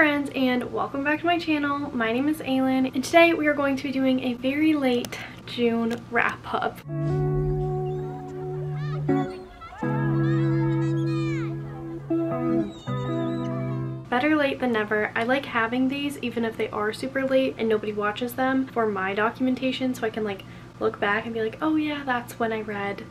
friends, and welcome back to my channel. My name is Aylin, and today we are going to be doing a very late June wrap-up. Better late than never. I like having these even if they are super late and nobody watches them for my documentation, so I can like look back and be like, oh yeah, that's when I read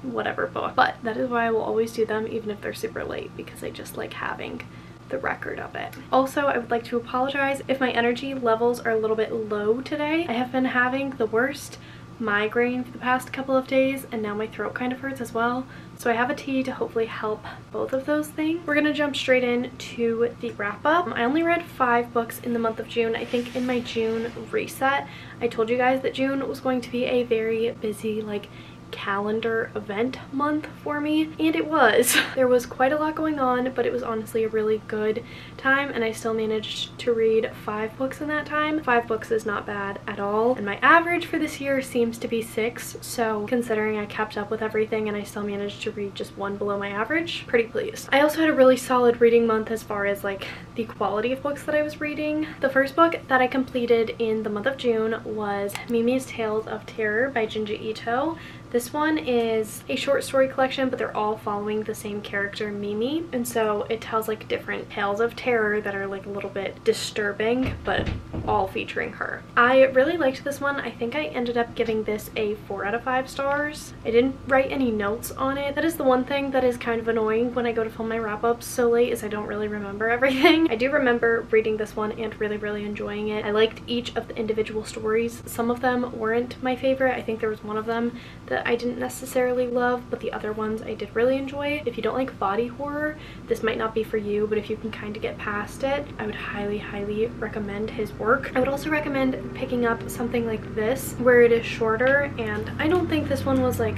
whatever book. But that is why I will always do them even if they're super late, because I just like having the record of it. Also, I would like to apologize if my energy levels are a little bit low today. I have been having the worst migraine for the past couple of days, and now my throat kind of hurts as well. So I have a tea to hopefully help both of those things. We're gonna jump straight into the wrap up. I only read 5 books in the month of June. I think in my June reset, I told you guys that June was going to be a very busy like calendar event month for me, and it was. There was quite a lot going on, but it was honestly a really good time, and I still managed to read 5 books in that time. 5 books is not bad at all, and my average for this year seems to be 6, so considering I kept up with everything and I still managed to read just 1 below my average, pretty pleased. I also had a really solid reading month as far as like the quality of books that I was reading. The first book that I completed in the month of June was Mimi's Tales of Terror by Junji Ito. This one is a short story collection, but they're all following the same character, Mimi, and so it tells like different tales of terror that are like a little bit disturbing, but all featuring her. I really liked this one. I think I ended up giving this a 4 out of 5 stars. I didn't write any notes on it. That is the one thing that is kind of annoying when I go to film my wrap-ups so late, is I don't really remember everything. I do remember reading this one and really enjoying it. I liked each of the individual stories. Some of them weren't my favorite. I think there was one of them that I didn't necessarily love, but the other ones I did really enjoy. If you don't like body horror, this might not be for you, but if you can kind of get past it, I would highly recommend his work. I would also recommend picking up something like this, where it is shorter, and I don't think this one was like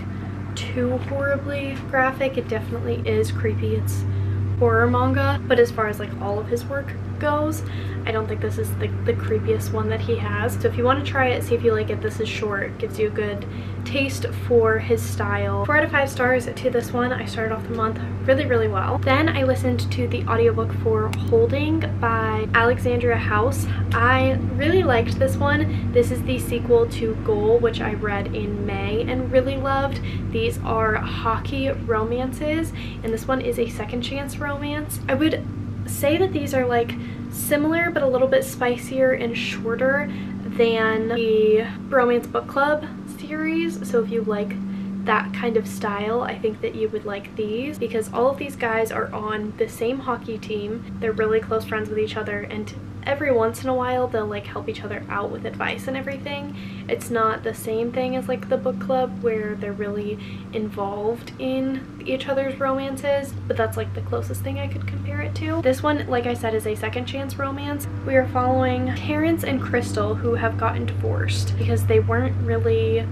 too horribly graphic. It definitely is creepy. It's horror manga, but as far as like all of his work goes, I don't think this is the creepiest one that he has. So if you want to try it, see if you like it. This is short, gives you a good taste for his style. 4 out of 5 stars to this one. I started off the month really well. Then I listened to the audiobook for Holding by Alexandria House. I really liked this one. This is the sequel to Goal, which I read in May and really loved. These are hockey romances, and this one is a second chance romance. I would say that these are like similar but a little bit spicier and shorter than the Romance Book Club series. So if you like that kind of style, I think that you would like these, because all of these guys are on the same hockey team. They're really close friends with each other, and every once in a while they'll like help each other out with advice and everything. It's not the same thing as like the book club where they're really involved in each other's romances, but that's like the closest thing I could compare it to. This one, like I said, is a second chance romance. We are following Terrence and Crystal, who have gotten divorced because they weren't really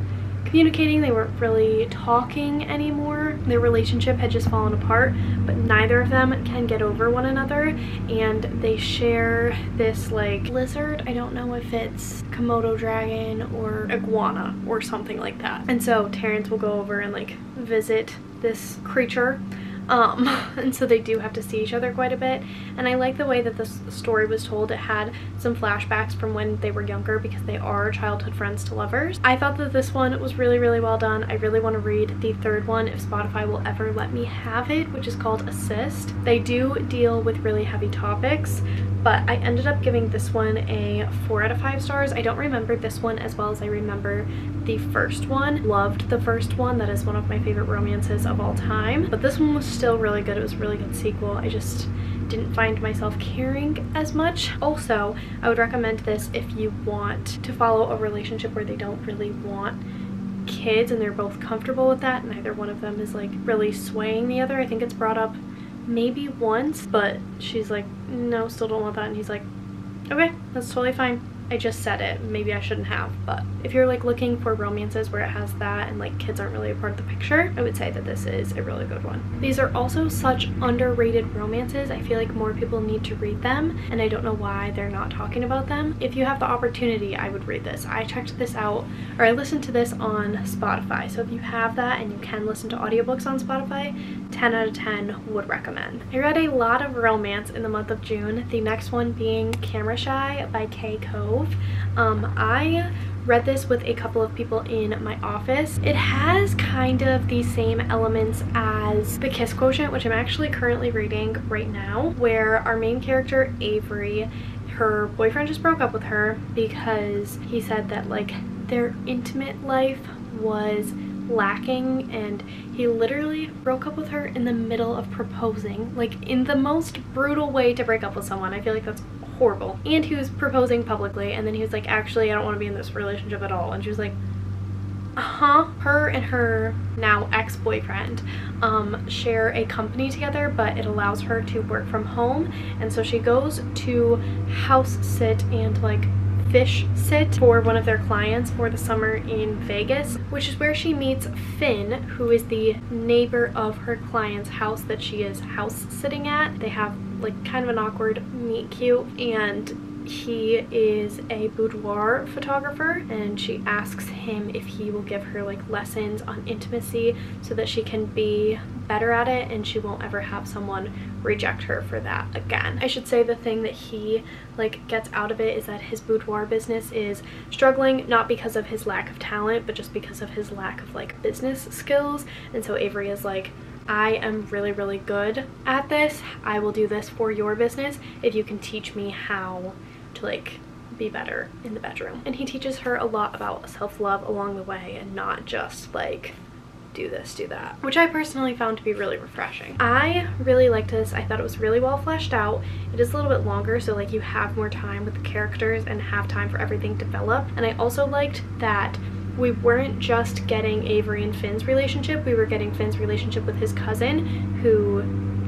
communicating, they weren't really talking anymore. Their relationship had just fallen apart, but neither of them can get over one another, and they share this like lizard. I don't know if it's Komodo dragon or iguana or something like that. And so Terrence will go over and like visit this creature. And so they do have to see each other quite a bit, and I like the way that this story was told. It had some flashbacks from when they were younger, because they are childhood friends to lovers. I thought that this one was really well done. I really want to read the 3rd one if Spotify will ever let me have it, which is called Assist. They do deal with really heavy topics, but I ended up giving this one a 4 out of 5 stars. I don't remember this one as well as I remember the first one. Loved the first one. That is one of my favorite romances of all time, but this one was still really good. It was a really good sequel. I just didn't find myself caring as much. Also, I would recommend this if you want to follow a relationship where they don't really want kids and they're both comfortable with that. Neither one of them is like really swaying the other. I think it's brought up maybe once, but she's like, no, still don't want that, and he's like, okay, that's totally fine. I just said it, maybe I shouldn't have. But if you're like looking for romances where it has that and like kids aren't really a part of the picture, I would say that this is a really good one. These are also such underrated romances. I feel like more people need to read them, and I don't know why they're not talking about them. If you have the opportunity, I would read this. I checked this out, or I listened to this on Spotify, so if you have that and you can listen to audiobooks on Spotify, 10 out of 10 would recommend. I read a lot of romance in the month of June, the next one being Camera Shy by Kay Cove. I read this with a couple of people in my office. It has kind of the same elements as The Kiss Quotient, which I'm actually currently reading right now, where our main character, Avery, her boyfriend just broke up with her because he said that like their intimate life was lacking, and he literally broke up with her in the middle of proposing, like in the most brutal way to break up with someone. I feel like that's horrible. And he was proposing publicly, and then he was like, actually I don't want to be in this relationship at all, and she was like, her and her now ex-boyfriend share a company together, but it allows her to work from home, and so she goes to house sit and like fish sit for one of their clients for the summer in Vegas, which is where she meets Finn, who is the neighbor of her client's house that she is house sitting at. They have like kind of an awkward meet cute, and he is a boudoir photographer, and she asks him if he will give her like lessons on intimacy so that she can be better at it and she won't ever have someone reject her for that again. I should say the thing that he like gets out of it is that his boudoir business is struggling, not because of his lack of talent, but just because of his lack of like business skills. And so Avery is like, I am really, really good at this. I will do this for your business if you can teach me how to like be better in the bedroom. And he teaches her a lot about self-love along the way, and not just like do this, do that, which I personally found to be really refreshing. I really liked this. I thought it was really well fleshed out. It is a little bit longer, so like you have more time with the characters and have time for everything to develop. And I also liked that we weren't just getting Avery and Finn's relationship, we were getting Finn's relationship with his cousin, who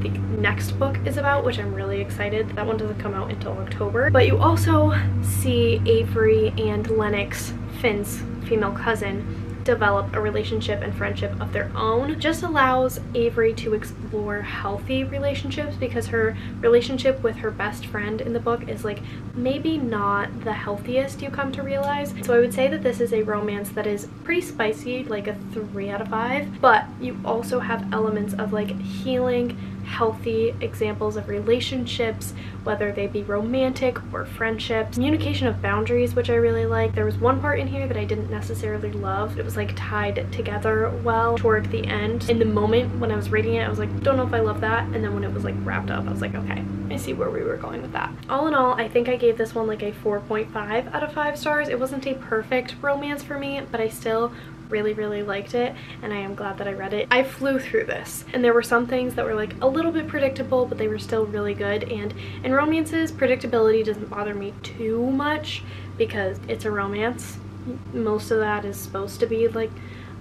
the next book is about, which I'm really excited. That one doesn't come out until October. But you also see Avery and Lennox, Finn's female cousin, develop a relationship and friendship of their own. Just allows Avery to explore healthy relationships, because her relationship with her best friend in the book is like maybe not the healthiest, you come to realize. So I would say that this is a romance that is pretty spicy, like a 3 out of 5, but you also have elements of like healing, healthy examples of relationships, whether they be romantic or friendships, communication of boundaries, which I really like. There was one part in here that I didn't necessarily love. It was like tied together well toward the end. In the moment when I was reading it, I was like, don't know if I love that, and then when it was like wrapped up, I was like, okay, I see where we were going with that. All in all, I think I gave this one like a 4.5 out of 5 stars. It wasn't a perfect romance for me, but I still really liked it, and I am glad that I read it. I flew through this, and there were some things that were like a little bit predictable, but they were still really good. And in romances, predictability doesn't bother me too much because it's a romance. Most of that is supposed to be like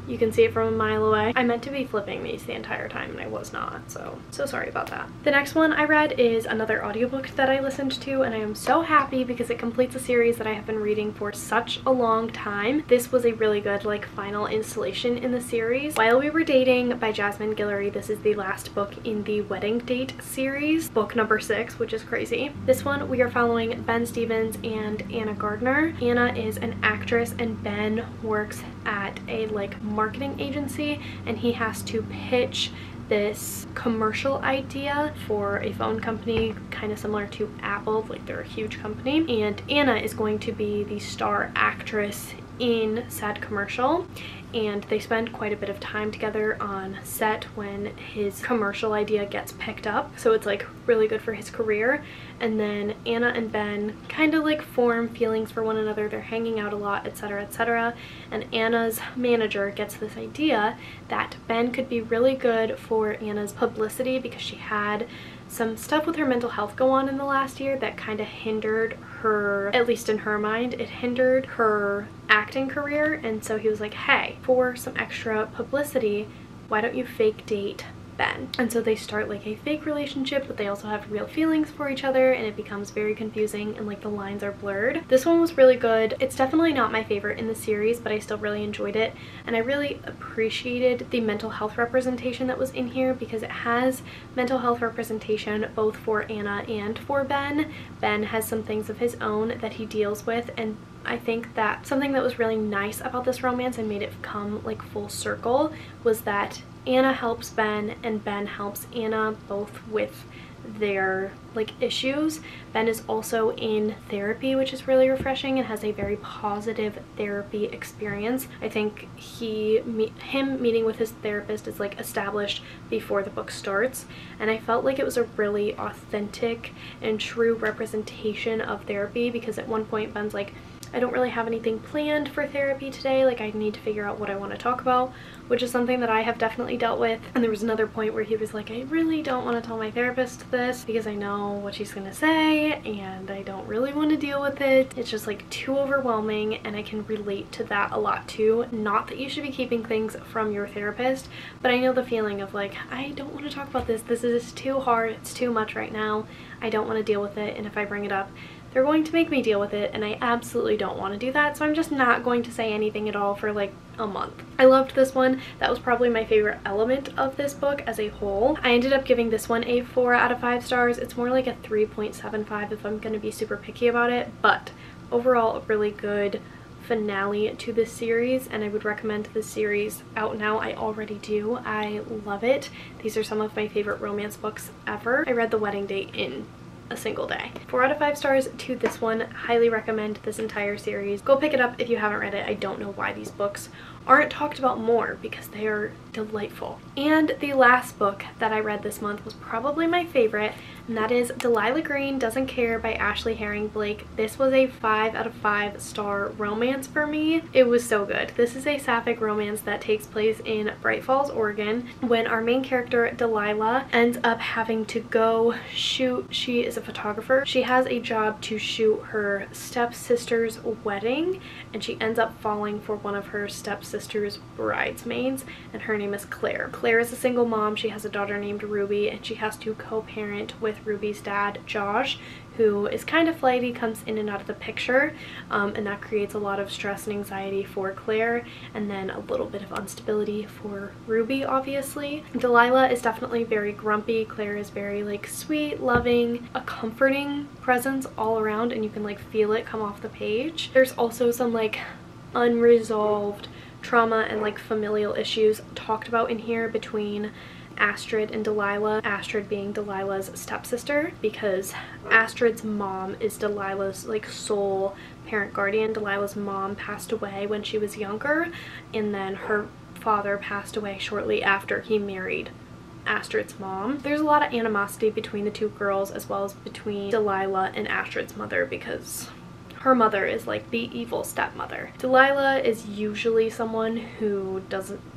you can see it from a mile away. I meant to be flipping these the entire time and I was not, so sorry about that. The next one I read is another audiobook that I listened to, and I am so happy because it completes a series that I have been reading for such a long time. This was a really good like final installation in the series. While We Were Dating by Jasmine Guillory. This is the last book in the Wedding Date series, book number 6, which is crazy. This one we are following Ben Stevens and Anna Gardner. Anna is an actress and Ben works at a like marketing agency, and he has to pitch this commercial idea for a phone company kind of similar to Apple, like they're a huge company, and Anna is going to be the star actress in said commercial, and they spend quite a bit of time together on set when his commercial idea gets picked up, so it's like really good for his career. And then Anna and Ben kind of like form feelings for one another, they're hanging out a lot, etc, etc, and Anna's manager gets this idea that Ben could be really good for Anna's publicity because she had some stuff with her mental health go on in the last year that kind of hindered her, at least in her mind, it hindered her acting career. And so he was like, hey, for some extra publicity, why don't you fake date Ben? And so they start like a fake relationship, but they also have real feelings for each other, and it becomes very confusing and like the lines are blurred. This one was really good. It's definitely not my favorite in the series, but I still really enjoyed it, and I really appreciated the mental health representation that was in here because it has mental health representation both for Anna and for Ben. Ben has some things of his own that he deals with, and I think that something that was really nice about this romance and made it come like full circle was that Anna helps Ben and Ben helps Anna, both with their like issues. Ben is also in therapy, which is really refreshing, and has a very positive therapy experience. I think him meeting with his therapist is like established before the book starts, and I felt like it was a really authentic and true representation of therapy, because at one point Ben's like, I don't really have anything planned for therapy today, like I need to figure out what I want to talk about, which is something that I have definitely dealt with. And there was another point where he was like, I really don't want to tell my therapist this because I know what she's gonna say and I don't really want to deal with it. It's just like too overwhelming, and I can relate to that a lot too. Not that you should be keeping things from your therapist, but I know the feeling of like, I don't want to talk about this. This is too hard. It's too much right now. I don't want to deal with it, and if I bring it up, they're going to make me deal with it, and I absolutely don't want to do that, so I'm just not going to say anything at all for like a month. I loved this one. That was probably my favorite element of this book as a whole. I ended up giving this one a 4 out of 5 stars. It's more like a 3.75 if I'm going to be super picky about it, but overall a really good finale to this series, and I would recommend this series out now. I already do. I love it. These are some of my favorite romance books ever. I read The Wedding Date in a single day. 4 out of 5 stars to this one. Highly recommend this entire series. Go pick it up if you haven't read it. I don't know why these books aren't talked about more, because they are delightful. And the last book that I read this month was probably my favorite, and that is Delilah Green Doesn't Care by Ashley Herring Blake. This was a 5 out of 5 star romance for me. It was so good. This is a sapphic romance that takes place in Bright Falls, Oregon, when our main character Delilah ends up having to go shoot. She is a photographer. She has a job to shoot her stepsister's wedding, and she ends up falling for one of her stepsister's bridesmaids, and her name is Claire. Claire is a single mom. She has a daughter named Ruby, and she has to co-parent with Ruby's dad, Josh, who is kind of flighty, comes in and out of the picture, and that creates a lot of stress and anxiety for Claire, and then a little bit of instability for Ruby, obviously. Delilah is definitely very grumpy. Claire is very like sweet, loving, a comforting presence all around, and you can like feel it come off the page. There's also some like unresolved trauma and like familial issues talked about in here between Astrid and Delilah. Astrid being Delilah's stepsister, because Astrid's mom is Delilah's like sole parent guardian. Delilah's mom passed away when she was younger, and then her father passed away shortly after he married Astrid's mom. There's a lot of animosity between the two girls, as well as between Delilah and Astrid's mother, because her mother is like the evil stepmother. Delilah is usually someone who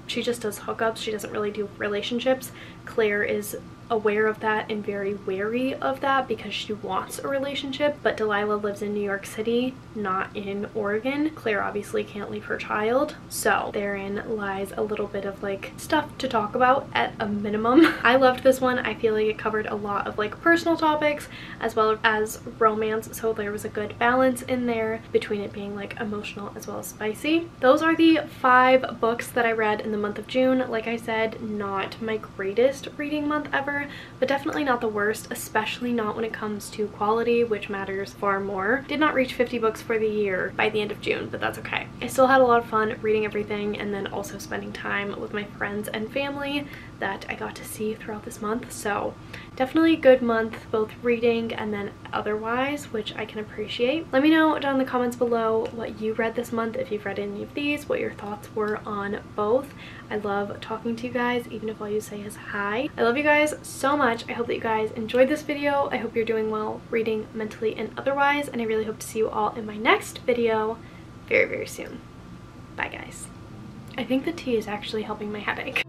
she just does hookups. She doesn't really do relationships. Claire is aware of that and very wary of that because she wants a relationship, but Delilah lives in New York City, not in Oregon. Claire obviously can't leave her child, so therein lies a little bit of like stuff to talk about at a minimum. I loved this one. I feel like it covered a lot of like personal topics as well as romance, so there was a good balance in there between it being like emotional as well as spicy. Those are the 5 books that I read in the month of June. Like I said, not my greatest reading month ever, but definitely not the worst, especially not when it comes to quality, which matters far more. Did not reach 50 books for the year by the end of June, but that's okay. I still had a lot of fun reading everything, and then also spending time with my friends and family that I got to see throughout this month. So definitely a good month, both reading and then otherwise, which I can appreciate. Let me know down in the comments below what you read this month, if you've read any of these, what your thoughts were on both. I love talking to you guys, even if all you say is hi. I love you guys so much. I hope that you guys enjoyed this video. I hope you're doing well reading, mentally and otherwise, and I really hope to see you all in my next video very, very soon. Bye guys. I think the tea is actually helping my headache.